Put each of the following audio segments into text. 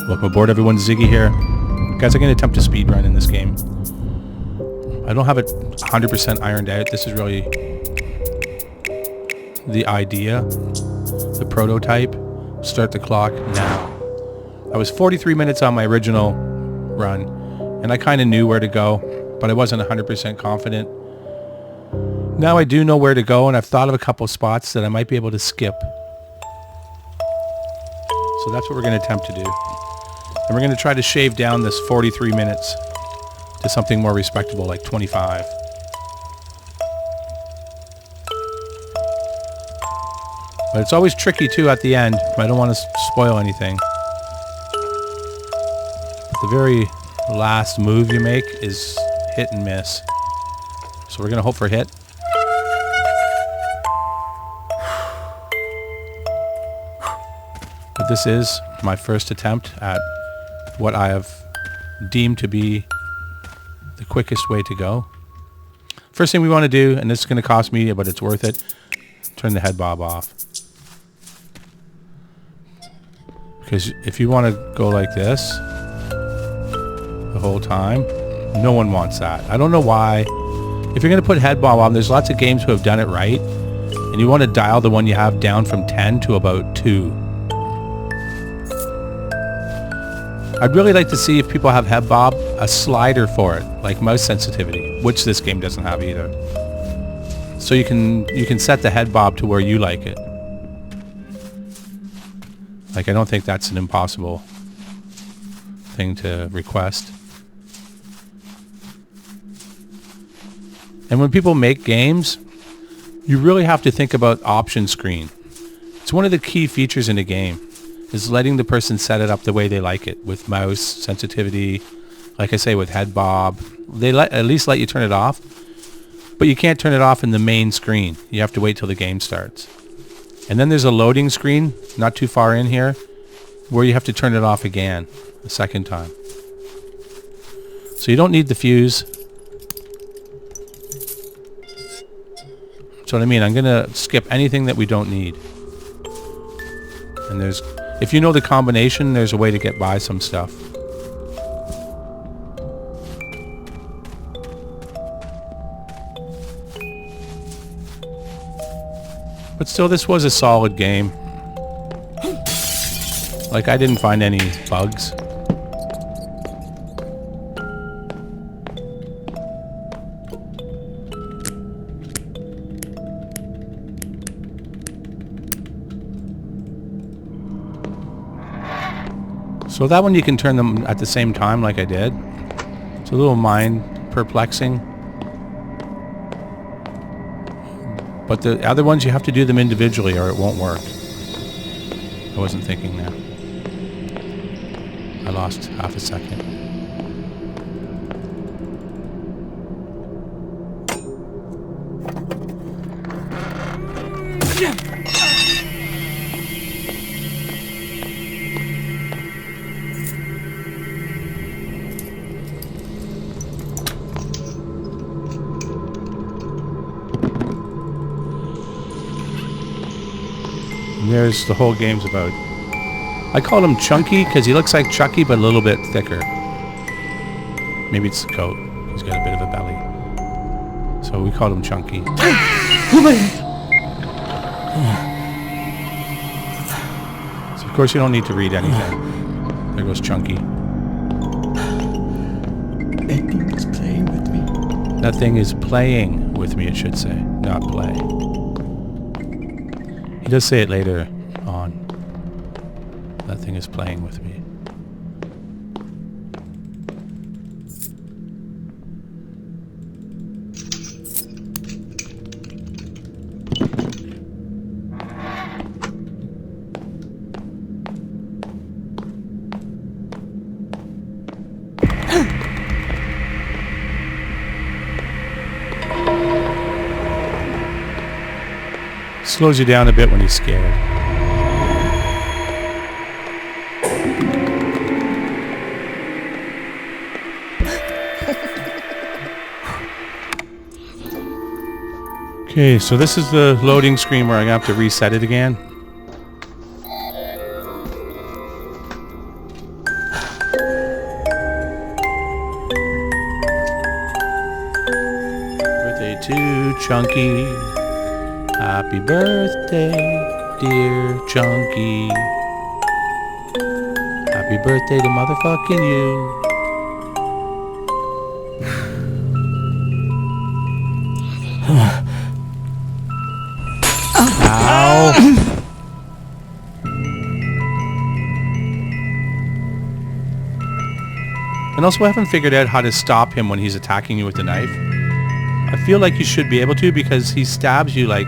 Welcome aboard, everyone. Ziggy here. Guys, I'm going to attempt to speedrun in this game. I don't have it 100% ironed out. This is really the idea, the prototype. Start the clock now. I was 43 minutes on my original run, and I kind of knew where to go, but I wasn't 100% confident. Now I do know where to go, and I've thought of a couple spots that I might be able to skip. So that's what we're going to attempt to do. And we're going to try to shave down this 43 minutes to something more respectable, like 25. But it's always tricky too at the end. I don't want to spoil anything. The very last move you make is hit and miss. So we're going to hope for a hit. But this is my first attempt at what I have deemed to be the quickest way to go. First thing we want to do, and this is going to cost me, but it's worth it, turn the head bob off. Because if you want to go like this the whole time, no one wants that. I don't know why. If you're going to put head bob on, there's lots of games who have done it right, and you want to dial the one you have down from 10 to about 2. I'd really like to see if people have head bob, a slider for it, like mouse sensitivity, which this game doesn't have either. So you can set the head bob to where you like it. Like, I don't think that's an impossible thing to request. And when people make games, you really have to think about option screen. It's one of the key features in a game, is letting the person set it up the way they like it, with mouse sensitivity, like I say, with head bob. They at least let you turn it off, but you can't turn it off in the main screen. You have to wait till the game starts. And then there's a loading screen, not too far in here, where you have to turn it off again, a second time. So you don't need the fuse. That's what I mean. I'm going to skip anything that we don't need. And there's, if you know the combination, there's a way to get by some stuff. But still, this was a solid game. Like, I didn't find any bugs. So that one you can turn them at the same time like I did. It's a little mind perplexing. But the other ones, you have to do them individually or it won't work. I wasn't thinking that. I lost half a second. And there's the whole game's about. I called him Chunky because he looks like Chucky but a little bit thicker. Maybe it's the coat. He's got a bit of a belly. So we called him Chunky. So of course you don't need to read anything. There goes Chunky. That thing is playing with me. That thing is playing with me, it should say, not play. He does say it later on. That thing is playing with me. Slows you down a bit when he's scared. Okay, so this is the loading screen where I'm going to have to reset it again. you, Chunky. Happy birthday, dear Chunky. Happy birthday to motherfucking you. Ow. And also, I haven't figured out how to stop him when he's attacking you with the knife. I feel like you should be able to, because he stabs you like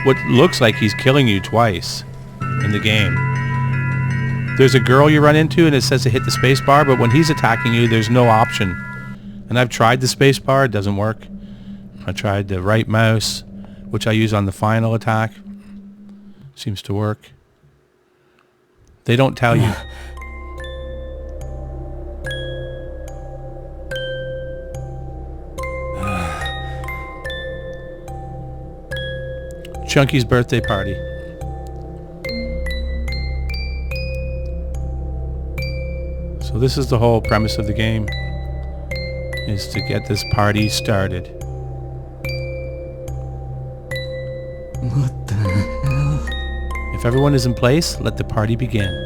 what looks like he's killing you twice in the game. There's a girl you run into and it says to hit the space bar, but when he's attacking you, there's no option. And I've tried the space bar, it doesn't work. I tried the right mouse, which I use on the final attack. Seems to work. They don't tell you. Chunky's birthday party. So this is the whole premise of the game, is to get this party started. What the hell? If everyone is in place, let the party begin.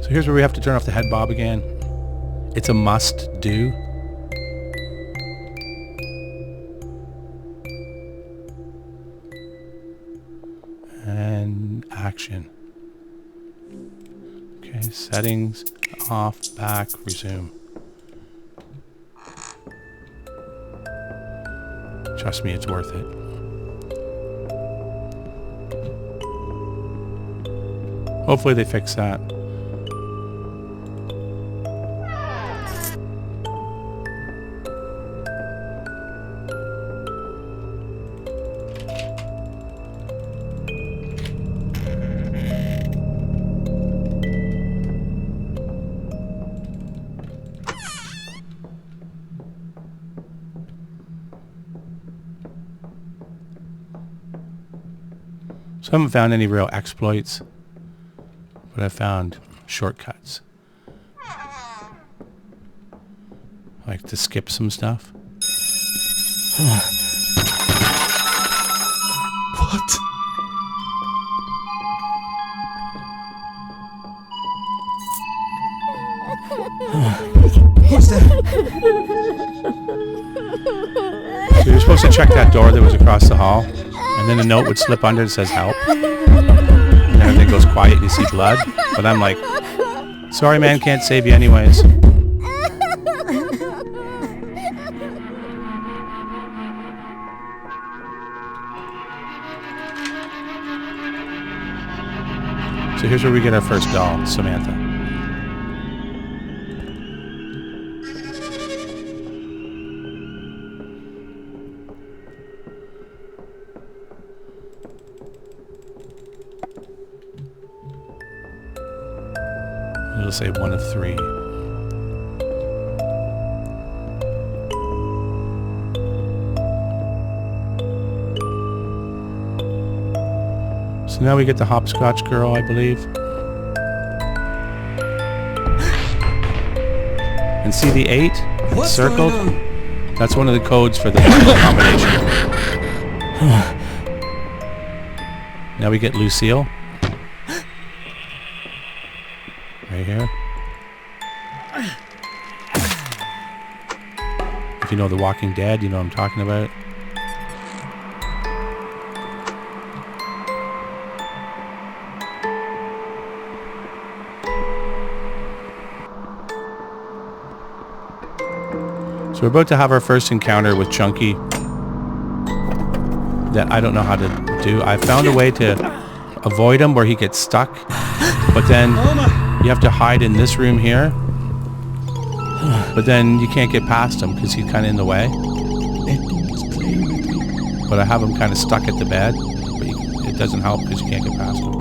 So here's where we have to turn off the head bob again. It's a must do. And action. Okay, settings, off, back, resume. Trust me, it's worth it. Hopefully they fix that. So I haven't found any real exploits, but I found shortcuts. Like to skip some stuff. What? What's that? So you're supposed to check that door that was across the hall, and then a note would slip under that says help. And then everything goes quiet and you see blood. But I'm like, sorry man, can't save you anyways. So here's where we get our first doll, Samantha. It'll say 1 of 3. So now we get the hopscotch girl, I believe. And see the 8? It's circled. That's one of the codes for the combination. Now we get Lucille. Right here. If you know The Walking Dead, you know what I'm talking about. So we're about to have our first encounter with Chunky that I don't know how to do. I found a way to avoid him where he gets stuck, but then you have to hide in this room here, but then you can't get past him because he's kind of in the way. But I have him kind of stuck at the bed, but it doesn't help because you can't get past him.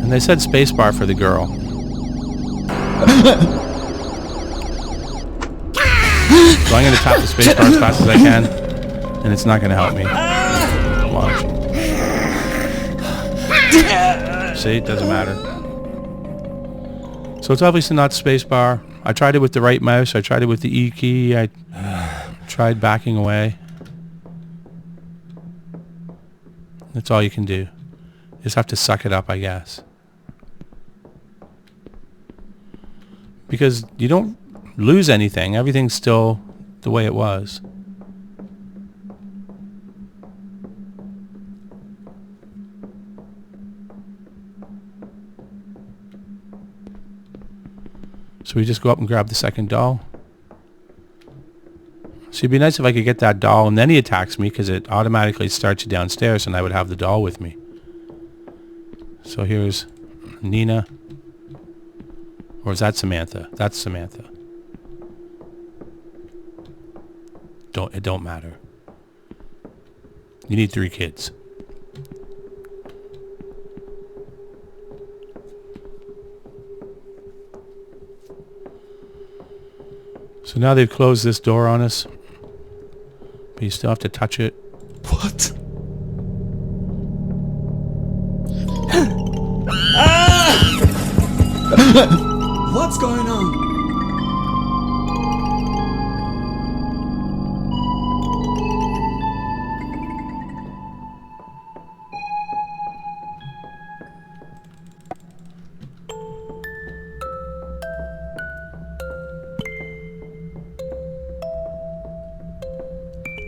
And they said spacebar for the girl. So I'm going to tap the space bar as fast as I can, and it's not going to help me. Watch. See, it doesn't matter. So it's obviously not space bar. I tried it with the right mouse. I tried it with the E key. I tried backing away. That's all you can do. You just have to suck it up, I guess. Because you don't lose anything. Everything's still the way it was. So we just go up and grab the second doll. So it'd be nice if I could get that doll and then he attacks me because it automatically starts you downstairs and I would have the doll with me. So here's Nina. Or is that Samantha? That's Samantha. It don't matter. You need 3 kids. So now they've closed this door on us. But you still have to touch it. What? What's going on?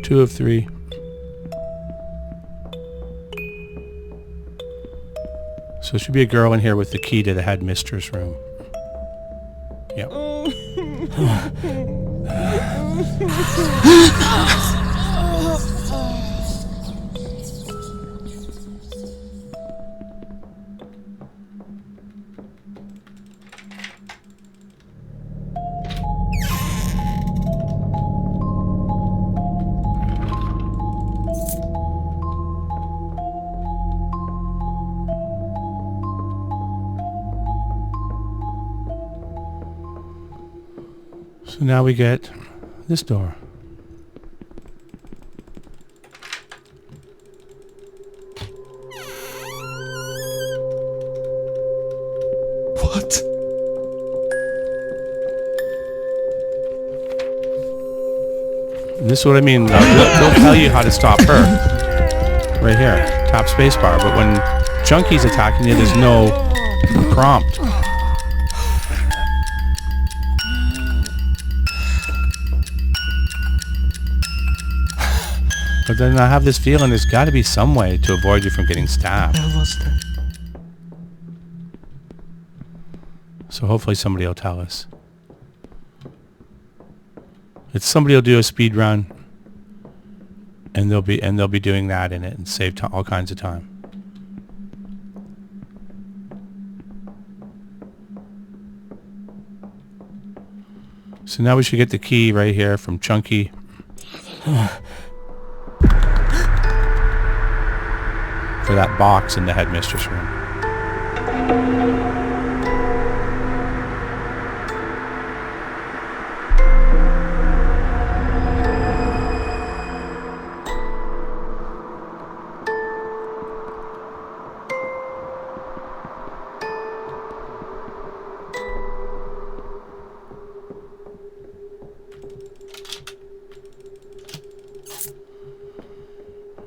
Two of 3. So there should be a girl in here with the key to the headmistress room. Yep. So now we get this door. What? And this is what I mean. They'll tell you how to stop her. Right here. Tap spacebar. But when Chunky's attacking you, there's no prompt. But then I have this feeling there's got to be some way to avoid you from getting stabbed. I lost her. So hopefully somebody will tell us. It's somebody will do a speed run, and they'll be doing that in it and save all kinds of time. So now we should get the key right here from Chunky. For that box in the headmistress room.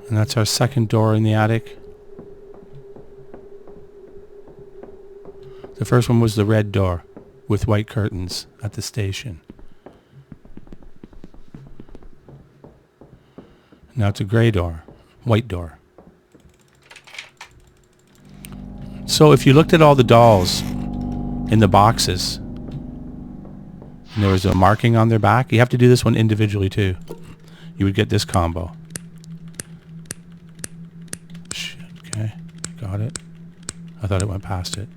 And that's our second door in the attic. The first one was the red door with white curtains at the station. Now it's a gray door, white door. So if you looked at all the dolls in the boxes and there was a marking on their back, you have to do this one individually too. You would get this combo. Shit, okay, got it. I thought it went past it.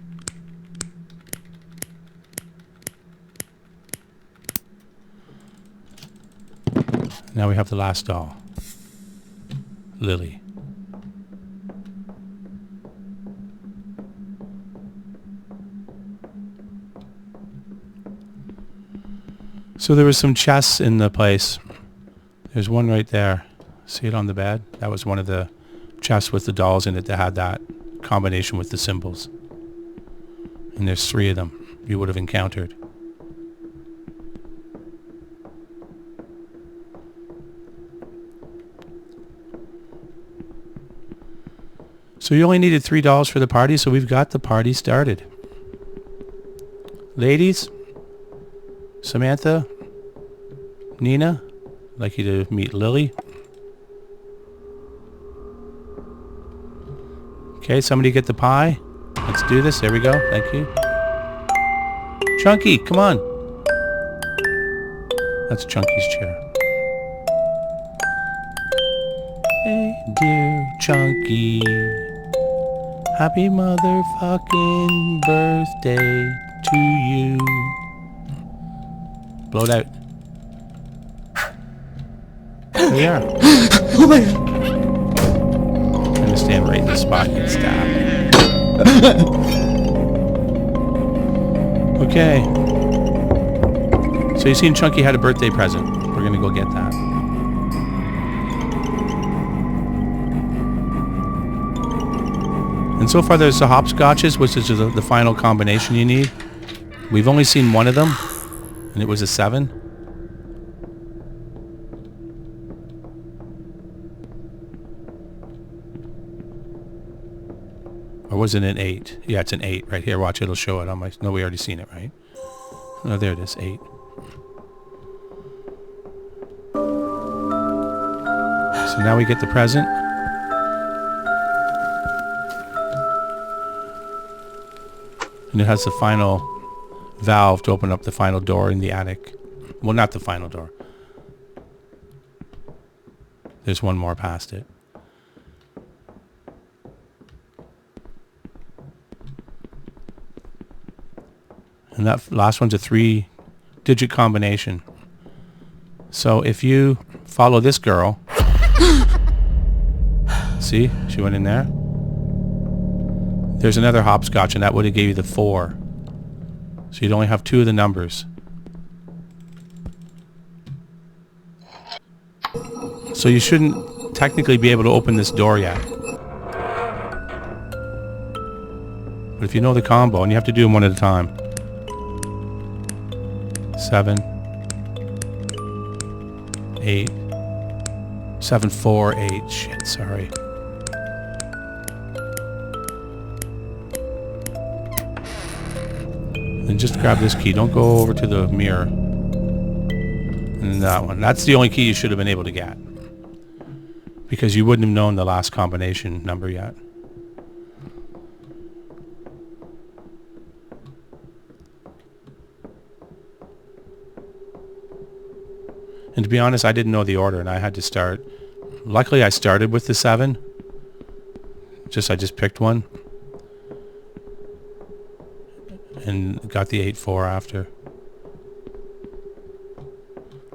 Now we have the last doll, Lily. So there was some chests in the place. There's one right there. See it on the bed? That was one of the chests with the dolls in it that had that combination with the symbols. And there's 3 of them you would have encountered. So you only needed $3 for the party, so we've got the party started. Ladies, Samantha, Nina, I'd like you to meet Lily. Okay, somebody get the pie. Let's do this. There we go. Thank you. Chunky, come on. That's Chunky's chair. Hey, dear Chunky. Happy motherfucking birthday to you. Blow it out. There we are. Oh my god. I'm gonna stand right in the spot and get stabbed. Okay. So you seen Chunky had a birthday present. We're gonna go get that. And so far there's the hopscotches, which is the final combination you need. We've only seen one of them, and it was a 7. Or was it an 8? Yeah, it's an 8 right here. Watch, it'll show it on my... No, we already seen it, right? Oh, there it is, 8. So now we get the present. And it has the final valve to open up the final door in the attic. Well, not the final door. There's one more past it. And that last one's a 3-digit combination. So if you follow this girl... See? She went in there. There's another hopscotch, and that would have gave you the 4. So you'd only have 2 of the numbers. So you shouldn't technically be able to open this door yet. But if you know the combo, and you have to do them one at a time. 7, 8, 7, 4, 8. Shit, sorry. Then just grab this key. Don't go over to the mirror. And that one. That's the only key you should have been able to get. Because you wouldn't have known the last combination number yet. And to be honest, I didn't know the order, and I had to start. Luckily, I started with the 7. I just picked one. And got the 8-4 after.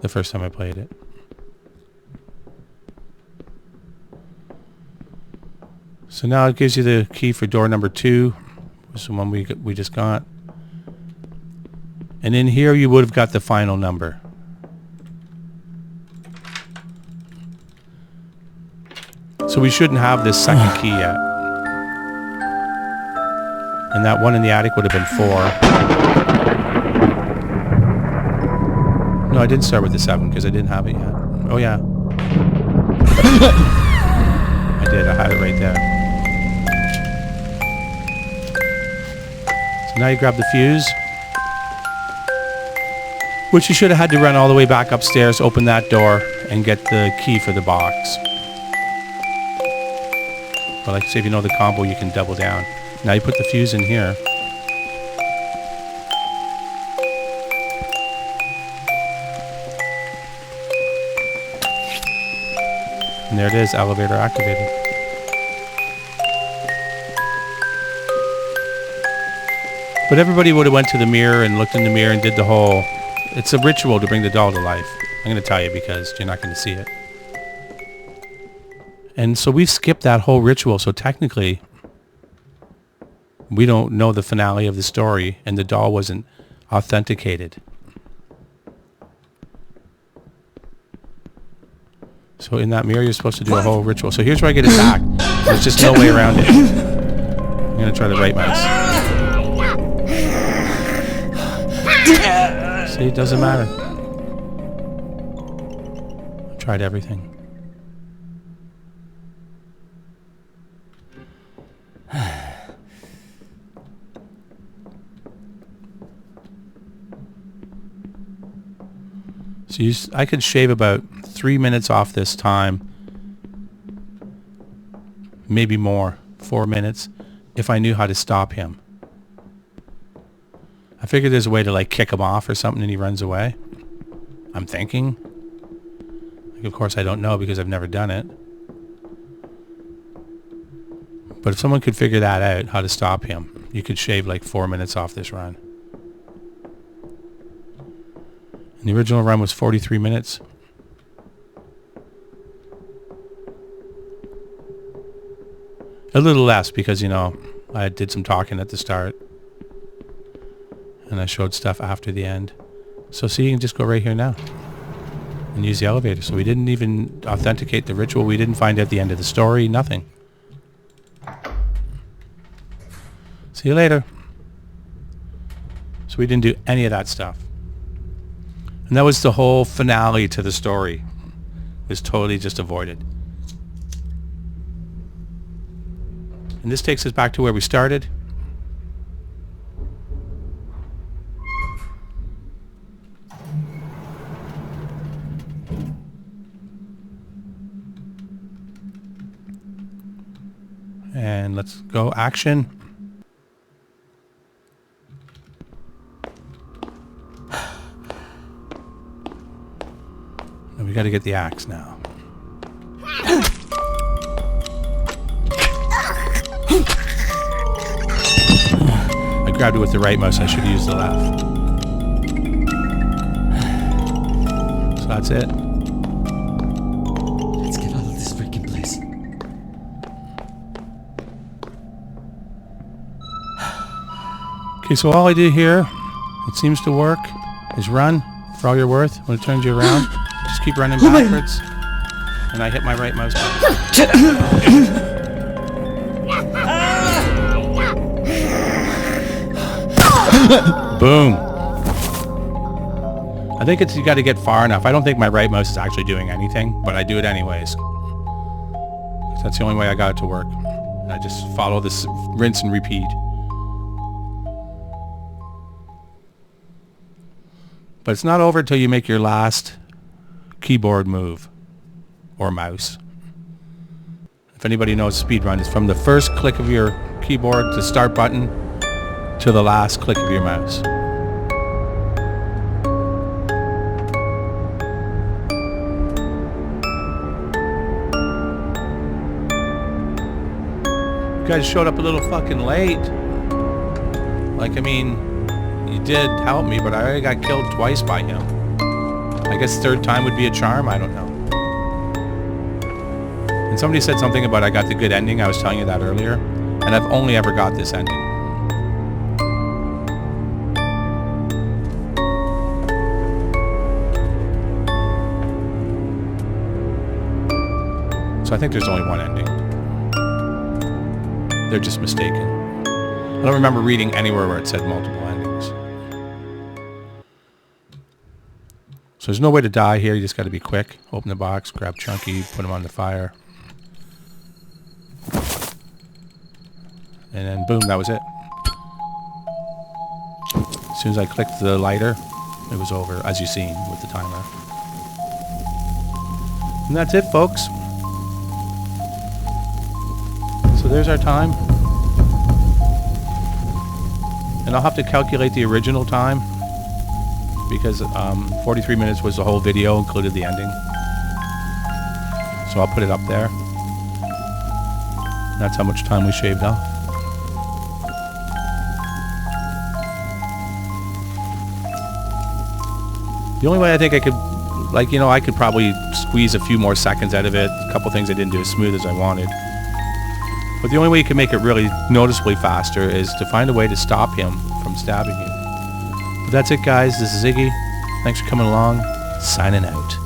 The first time I played it. So now it gives you the key for door number 2. Which is the one we just got. And in here you would have got the final number. So we shouldn't have this second key yet. And that one in the attic would have been 4. No, I didn't start with the 7 because I didn't have it yet. Oh yeah. I did, I had it right there. So now you grab the fuse. Which you should have had to run all the way back upstairs, open that door, and get the key for the box. But like I say, if you know the combo, you can double down. Now you put the fuse in here. And there it is, elevator activated. But everybody would have went to the mirror and looked in the mirror and did the whole... It's a ritual to bring the doll to life. I'm going to tell you because you're not going to see it. And so we've skipped that whole ritual, so technically we don't know the finale of the story, and the doll wasn't authenticated. So in that mirror, you're supposed to do a whole ritual. So here's where I get attacked. There's just no way around it. I'm gonna try the right mouse. See, it doesn't matter. I've tried everything. So I could shave about 3 minutes off this time, maybe more, 4 minutes, if I knew how to stop him. I figured there's a way to like kick him off or something and he runs away. I'm thinking. Like, of course I don't know because I've never done it. But if someone could figure that out, how to stop him, you could shave like 4 minutes off this run. And the original run was 43 minutes. A little less because, you know, I did some talking at the start. And I showed stuff after the end. So see, you can just go right here now. And use the elevator. So we didn't even authenticate the ritual. We didn't find out the end of the story. Nothing. See you later. So we didn't do any of that stuff. And that was the whole finale to the story. It was totally just avoided. And this takes us back to where we started. And let's go action. And we got to get the axe now. I grabbed it with the right mouse. I should have used the left. So that's it. Let's get out of this freaking place. Okay, so all I do here, it seems to work, is run for all you're worth. When it turns you around, just keep running backwards. And I hit my right mouse button. Boom. I think you got to get far enough. I don't think my right mouse is actually doing anything, but I do it anyways. That's the only way I got it to work. I just follow this rinse and repeat. But it's not over till you make your last keyboard move or mouse. If anybody knows speedrun, it's from the first click of your keyboard, the start button, to the last click of your mouse. You guys showed up a little fucking late. Like, I mean, you did help me, but I already got killed twice by him. I guess third time would be a charm, I don't know. And somebody said something about I got the good ending, I was telling you that earlier. And I've only ever got this ending. So I think there's only one ending. They're just mistaken. I don't remember reading anywhere where it said multiple endings. So there's no way to die here. You just got to be quick. Open the box, grab Chunky, put him on the fire. And then boom, that was it. As soon as I clicked the lighter, it was over, as you've seen with the timer. And that's it, folks. So there's our time. And I'll have to calculate the original time because 43 minutes was the whole video, included the ending. So I'll put it up there. That's how much time we shaved off. The only way I think I could, like, you know, I could probably squeeze a few more seconds out of it. A couple things I didn't do as smooth as I wanted. But the only way you can make it really noticeably faster is to find a way to stop him from stabbing you. But that's it, guys. This is Ziggy. Thanks for coming along. Signing out.